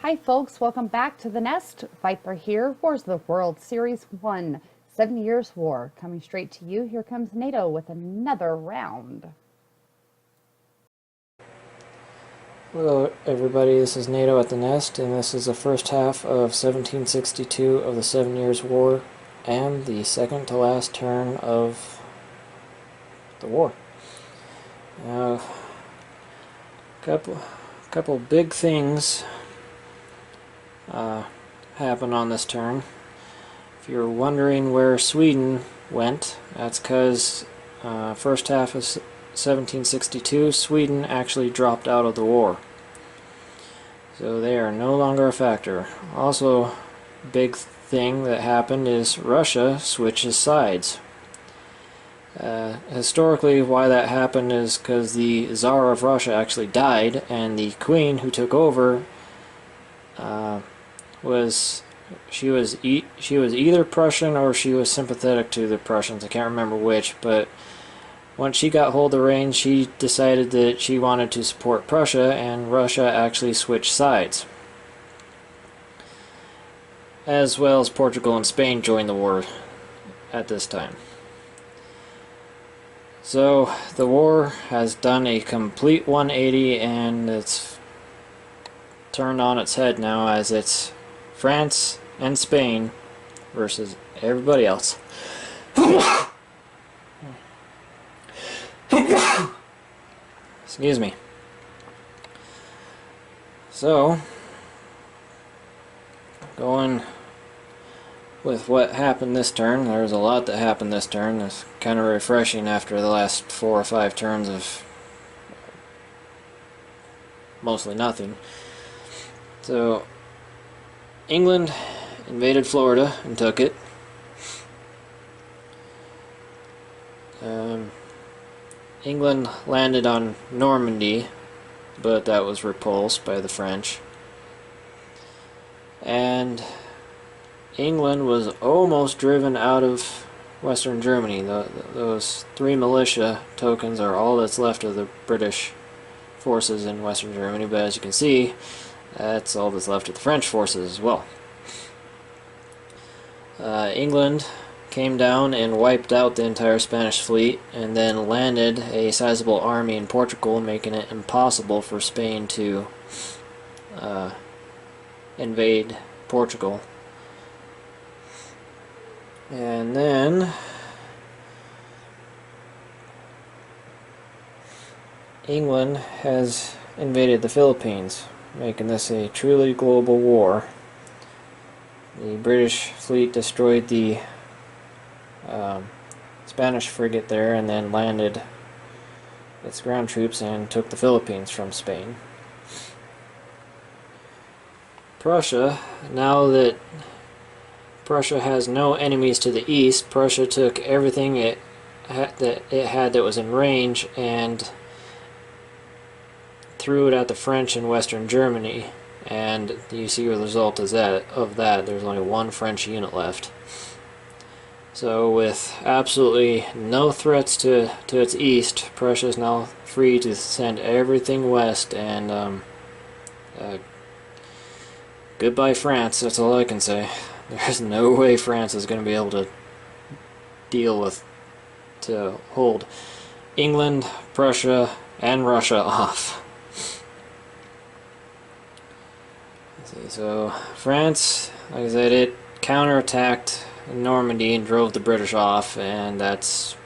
Hi folks, welcome back to the Nest. Viper here. Wars of the World Series 1, 7 Years War. Coming straight to you, here comes Nato with another round. Hello everybody, this is Nato at the Nest, and this is the first half of 1762 of the 7 Years' War, and the second to last turn of the war. Now, couple big things happen on this turn. If you're wondering where Sweden went, that's because first half of 1762, Sweden actually dropped out of the war. So they are no longer a factor. Also, big thing that happened is Russia switches sides. Historically, why that happened is because the Tsar of Russia actually died, and the queen who took over was either Prussian or she was sympathetic to the Prussians. I can't remember which, but once she got hold of the reins, she decided that she wanted to support Prussia, and Russia actually switched sides. As well as Portugal and Spain joined the war at this time. So the war has done a complete 180, and it's turned on its head now, as it's France and Spain versus everybody else. Excuse me. So, going with what happened this turn, there's a lot that happened this turn. It's kind of refreshing after the last 4 or 5 turns of mostly nothing. So, England invaded Florida and took it. England landed on Normandy, but that was repulsed by the French. And England was almost driven out of Western Germany. Those 3 militia tokens are all that's left of the British forces in Western Germany, but as you can see, that's all that's left of the French forces as well. England came down and wiped out the entire Spanish fleet, and then landed a sizable army in Portugal, making it impossible for Spain to invade Portugal. And then England has invaded the Philippines, making this a truly global war. The British fleet destroyed the Spanish frigate there, and then landed its ground troops and took the Philippines from Spain. Prussia, now that Prussia has no enemies to the east, Prussia took everything it had that was in range and threw it at the French in Western Germany, and you see the result of that. There's only 1 French unit left. So with absolutely no threats to its east, Prussia is now free to send everything west, and goodbye France, that's all I can say. There's no way France is going to be able to hold England, Prussia, and Russia off. Let's see, so France, like I said, it counterattacked Normandy and drove the British off, and that's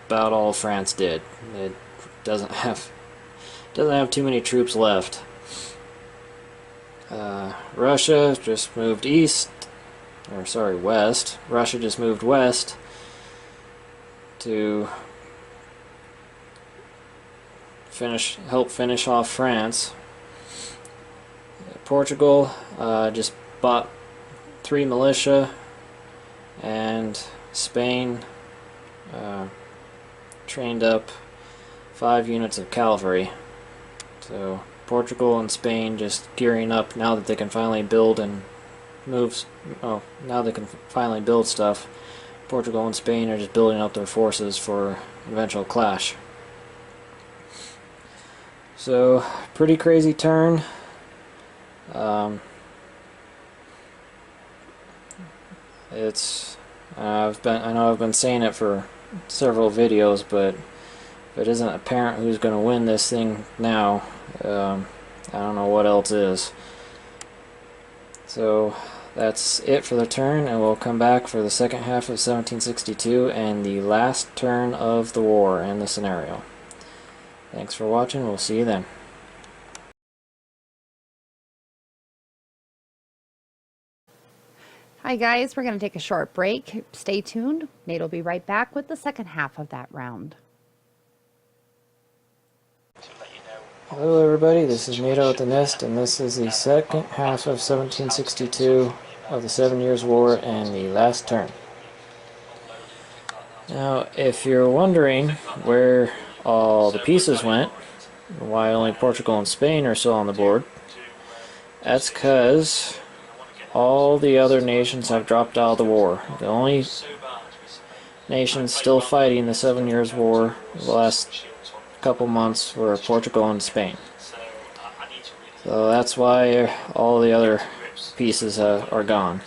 about all France did. It doesn't have too many troops left. Russia just moved west. Russia just moved west to help finish off France. Portugal just bought 3 militia, and Spain trained up 5 units of cavalry. So Portugal and Spain just gearing up now that they can finally build and now they can finally build stuff. Portugal and Spain are just building up their forces for eventual clash. So, pretty crazy turn. I know I've been saying it for several videos, but if it isn't apparent who's going to win this thing now, I don't know what else is. So that's it for the turn, and we'll come back for the second half of 1762 and the last turn of the war and the scenario. Thanks for watching. We'll see you then. Hi guys, we're going to take a short break. Stay tuned. Nate will be right back with the second half of that round. Hello everybody, this is Nato at the Nest, and this is the second half of 1762 of the 7 Years' War and the last turn. Now, if you're wondering where all the pieces went, why only Portugal and Spain are still on the board, that's because all the other nations have dropped out of the war. The only nations still fighting the 7 Years' War the last couple months were Portugal and Spain. So that's why all the other pieces are gone.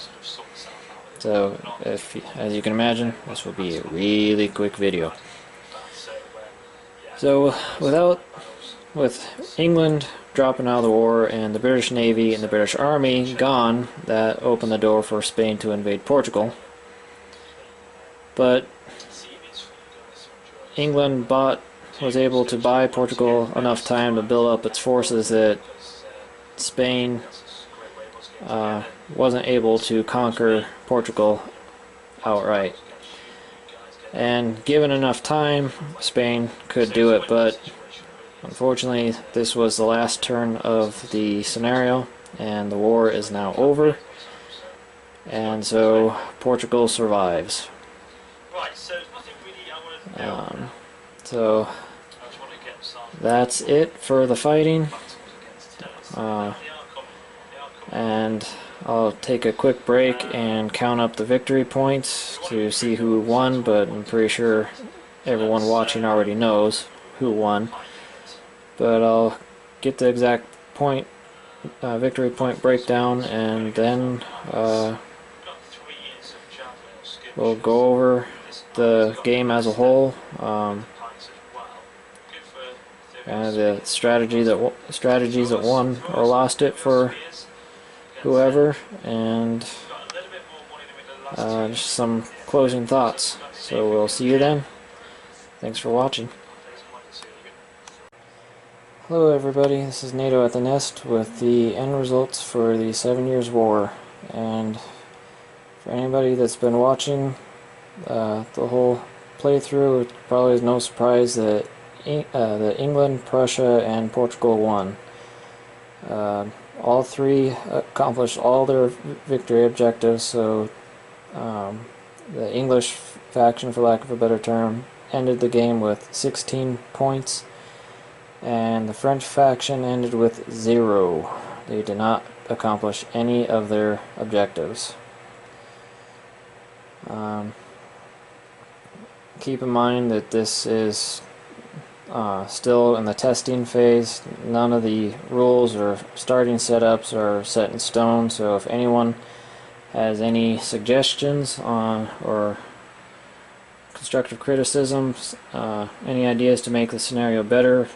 So, as you can imagine, this will be a really quick video. So, with England dropping out of the war and the British Navy and the British Army gone, that opened the door for Spain to invade Portugal. But England was able to buy Portugal enough time to build up its forces that Spain wasn't able to conquer Portugal outright. And given enough time, Spain could do it, but unfortunately this was the last turn of the scenario, and the war is now over, and so Portugal survives. So that's it for the fighting, and I'll take a quick break and count up the victory points to see who won, but I'm pretty sure everyone watching already knows who won. But I'll get the exact victory point breakdown, and then we'll go over the game as a whole, and the strategies that won or lost it for whoever, and just some closing thoughts. So we'll see you then. Thanks for watching. Hello everybody, this is Nato at the Nest with the end results for the 7 Years' War. And for anybody that's been watching the whole playthrough, it probably is no surprise that England, Prussia, and Portugal won. All three accomplished all their victory objectives, so the English faction, for lack of a better term, ended the game with 16 points, and the French faction ended with 0. They did not accomplish any of their objectives. Keep in mind that this is still in the testing phase. None of the rules or starting setups are set in stone, so if anyone has any suggestions or constructive criticisms, any ideas to make the scenario better,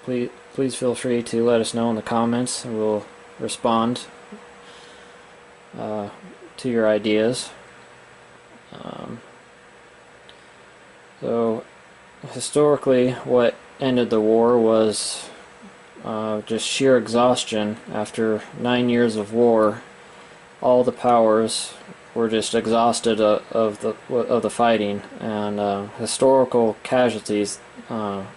please feel free to let us know in the comments, and we'll respond to your ideas. So historically, what ended the war was just sheer exhaustion. After 9 years of war, all the powers were just exhausted of the fighting, and historical casualties, and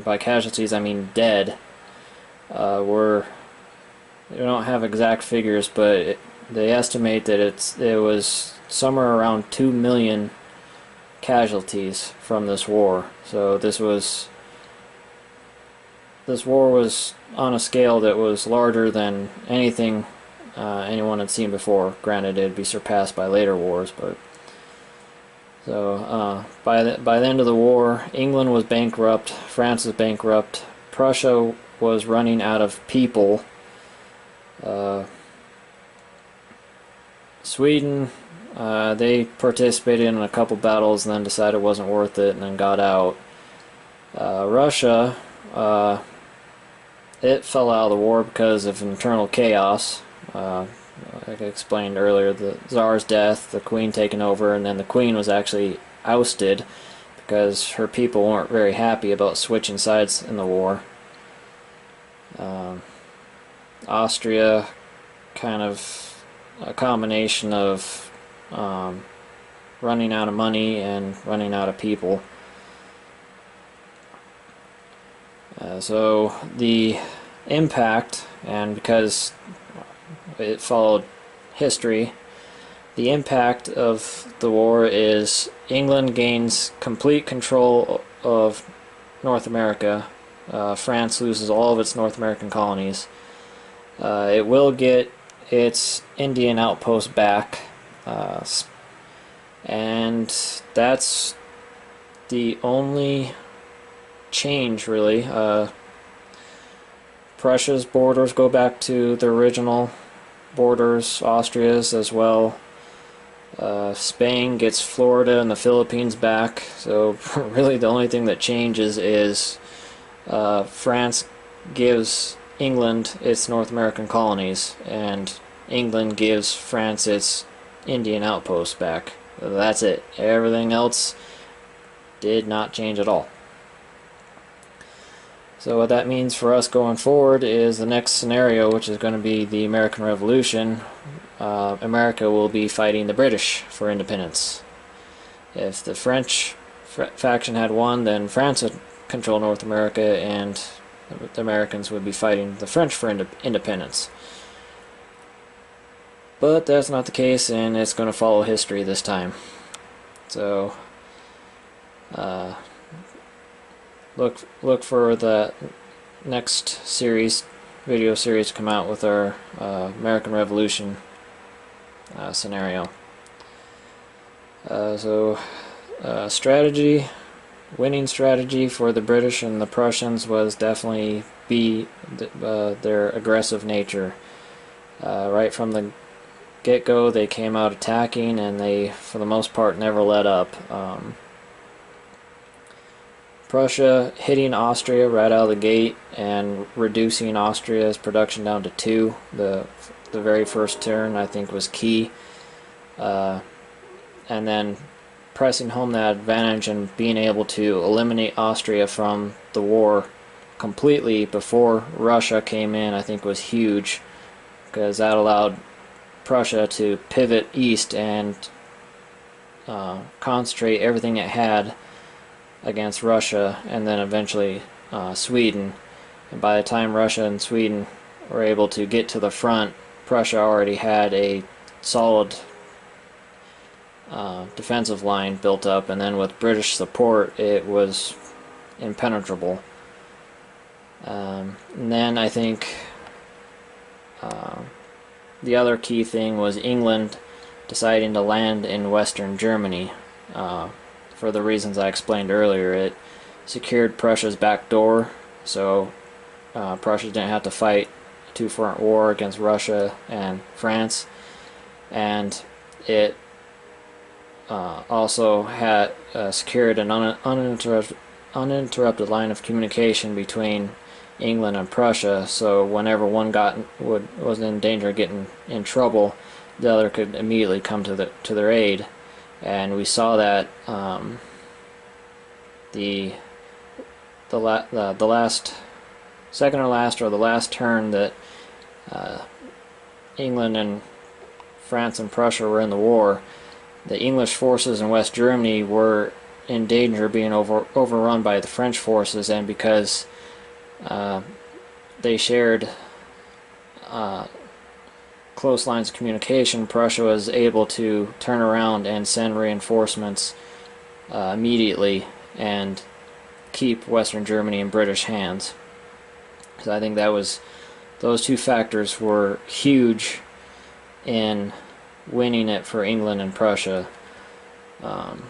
by casualties I mean dead, were, they don't have exact figures, but they estimate that it was somewhere around 2 million casualties from this war. So this war was on a scale that was larger than anything anyone had seen before. Granted, it'd be surpassed by later wars, but so by the end of the war, England was bankrupt, France was bankrupt, Prussia was running out of people, Sweden, they participated in a couple battles and then decided it wasn't worth it and then got out. Russia, it fell out of the war because of internal chaos. Like I explained earlier, the Tsar's death, the Queen taking over, and then the Queen was actually ousted because her people weren't very happy about switching sides in the war. Austria, kind of a combination of running out of money and running out of people. So the impact, and because it followed history, the impact of the war is England gains complete control of North America. France loses all of its North American colonies. It will get its Indian outpost back, and that's the only change, really. Prussia's borders go back to the original borders, Austria's as well. Spain gets Florida and the Philippines back, so really the only thing that changes is France gives England its North American colonies, and England gives France its Indian outposts back. That's it. Everything else did not change at all. So what that means for us going forward is the next scenario, which is going to be the American Revolution. America will be fighting the British for independence. If the French faction had won, then France would control North America, and the Americans would be fighting the French for independence. But that's not the case, and it's going to follow history this time. So look for the next video series to come out with our American Revolution scenario. Winning strategy for the British and the Prussians was definitely their aggressive nature. Right from the get-go, they came out attacking, and they, for the most part, never let up. Prussia hitting Austria right out of the gate and reducing Austria's production down to 2. The very first turn, I think, was key. And then pressing home that advantage and being able to eliminate Austria from the war completely before Russia came in, I think, was huge, because that allowed Prussia to pivot east and concentrate everything it had against Russia, and then eventually Sweden. And by the time Russia and Sweden were able to get to the front, Prussia already had a solid defensive line built up, and then with British support it was impenetrable. And then I think the other key thing was England deciding to land in Western Germany. For the reasons I explained earlier, it secured Prussia's back door, so Prussia didn't have to fight a two-front war against Russia and France, and it also had secured an uninterrupted line of communication between England and Prussia, so whenever one was in danger of getting in trouble, the other could immediately come to their aid. And we saw that the last turn that England and France and Prussia were in the war, the English forces in West Germany were in danger of being overrun by the French forces, and because they shared close lines of communication, Prussia was able to turn around and send reinforcements immediately and keep Western Germany in British hands. So I think those two factors were huge in winning it for England and Prussia. And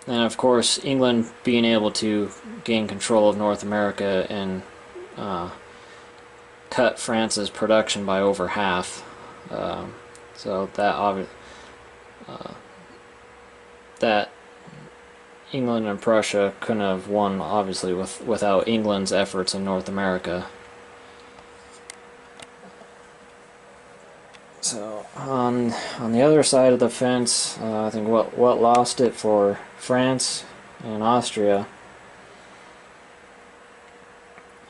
of course, England being able to gain control of North America and cut France's production by over half. So that England and Prussia couldn't have won, obviously, without England's efforts in North America. So on the other side of the fence, I think what lost it for France and Austria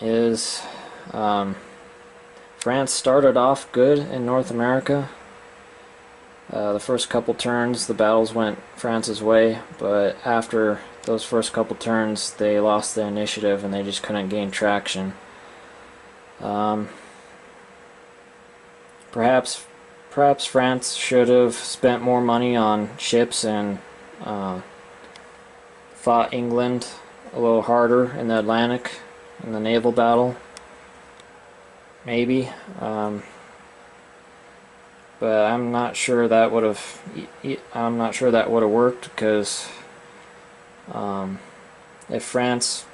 is France started off good in North America. The first couple turns, the battles went France's way, but after those first couple turns, they lost the initiative and they just couldn't gain traction. Perhaps France should have spent more money on ships and fought England a little harder in the Atlantic in the naval battle. Maybe. But I'm not sure that would have. Worked, because if France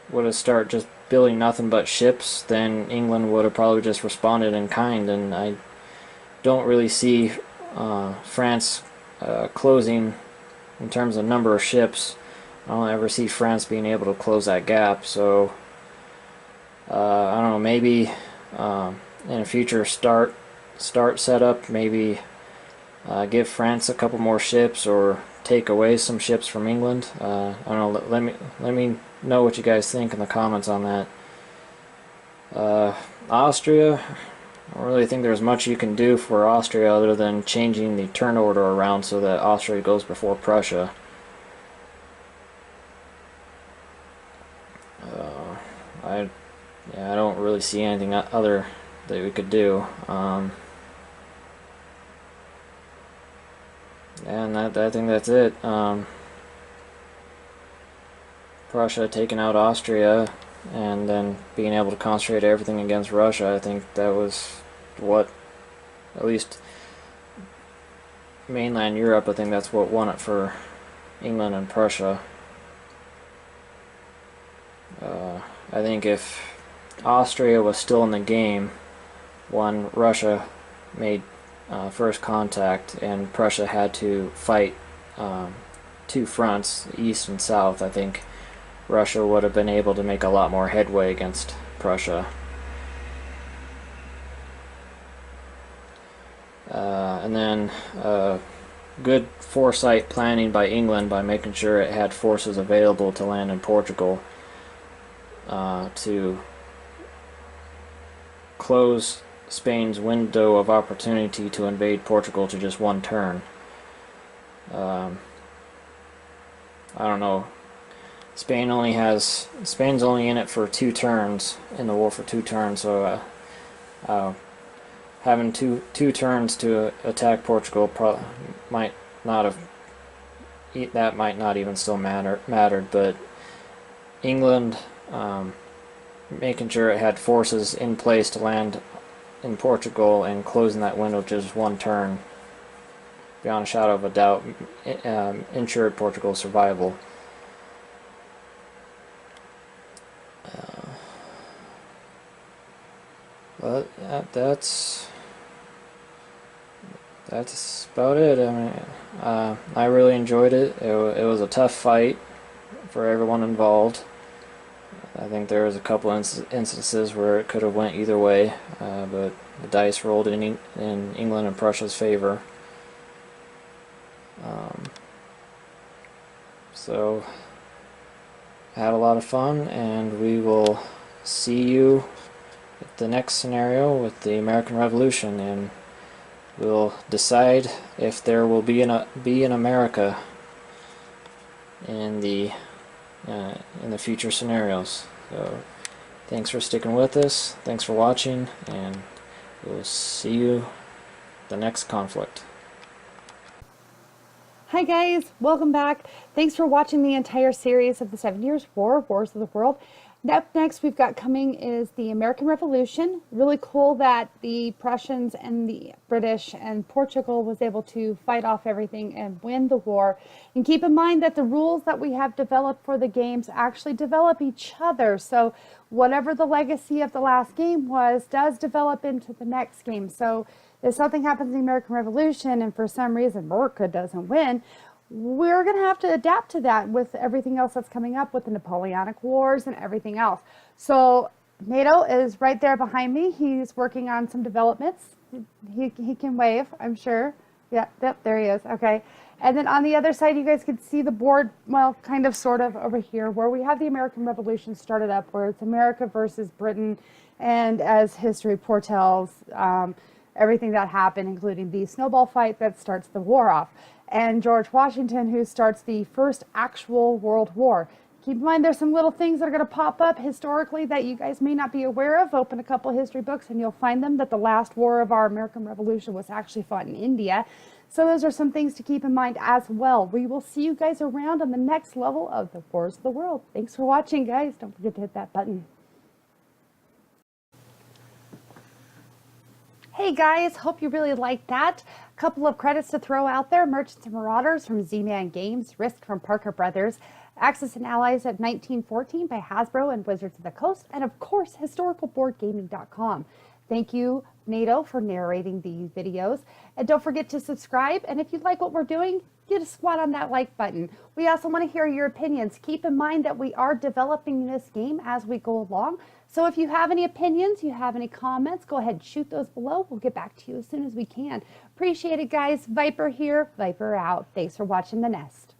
would have started just building nothing but ships, then England would have probably just responded in kind, and I don't really see France closing in terms of number of ships. I don't ever see France being able to close that gap. So I don't know. Maybe in a future start setup, maybe give France a couple more ships or take away some ships from England. I don't know. Let me know what you guys think in the comments on that. Austria, I don't really think there's much you can do for Austria other than changing the turn order around so that Austria goes before Prussia. I don't really see anything other that we could do. And I think that's it. Prussia taking out Austria and then being able to concentrate everything against Russia, I think that was what, at least mainland Europe, I think that's what won it for England and Prussia. I think if Austria was still in the game when Russia made first contact and Prussia had to fight two fronts, east and south, I think Russia would have been able to make a lot more headway against Prussia. And then good foresight planning by England by making sure it had forces available to land in Portugal to close Spain's window of opportunity to invade Portugal to just one turn. I don't know. Spain's only in it for 2 turns, in the war for 2 turns, so having two turns to attack Portugal might not even still mattered, but England making sure it had forces in place to land in Portugal and closing that window just one turn, beyond a shadow of a doubt, ensured Portugal's survival. But that's about it. I mean, I really enjoyed it. It was a tough fight for everyone involved. I think there was a couple instances where it could have went either way, but the dice rolled in England and Prussia's favor. So had a lot of fun, and we will see you at the next scenario with the American Revolution, and we'll decide if there will be an America in the future scenarios. So thanks for sticking with us, thanks for watching, and we'll see you the next conflict. Hi guys, welcome back. Thanks for watching the entire series of the 7 Years' War, Wars of the World. Up next we've got coming is the American Revolution. Really cool that the Prussians and the British and Portugal was able to fight off everything and win the war. And keep in mind that the rules that we have developed for the games actually develop each other. So whatever the legacy of the last game was does develop into the next game. So if something happens in the American Revolution and for some reason America doesn't win, we're going to have to adapt to that with everything else that's coming up with the Napoleonic Wars and everything else. So Nato is right there behind me. He's working on some developments. He can wave, I'm sure. Yep, there he is. Okay. And then on the other side, you guys can see the board, well, kind of, sort of over here, where we have the American Revolution started up, where it's America versus Britain. And as history foretells, everything that happened, including the snowball fight that starts the war off. And George Washington, who starts the first actual world war. Keep in mind, there's some little things that are going to pop up historically that you guys may not be aware of. Open a couple history books and you'll find them, that the last war of our American Revolution was actually fought in India. So those are some things to keep in mind as well. We will see you guys around on the next level of the Wars of the World. Thanks for watching, guys. Don't forget to hit that button. Hey guys, hope you really liked that. A couple of credits to throw out there. Merchants and Marauders from Z-Man Games, Risk from Parker Brothers, Axis and Allies of 1914 by Hasbro and Wizards of the Coast, and of course, historicalboardgaming.com. Thank you, Nato, for narrating these videos. And don't forget to subscribe. And if you like what we're doing, get a squat on that like button. We also want to hear your opinions. Keep in mind that we are developing this game as we go along. So if you have any opinions, you have any comments, go ahead and shoot those below. We'll get back to you as soon as we can. Appreciate it, guys. Viper here, Viper out. Thanks for watching The Nest.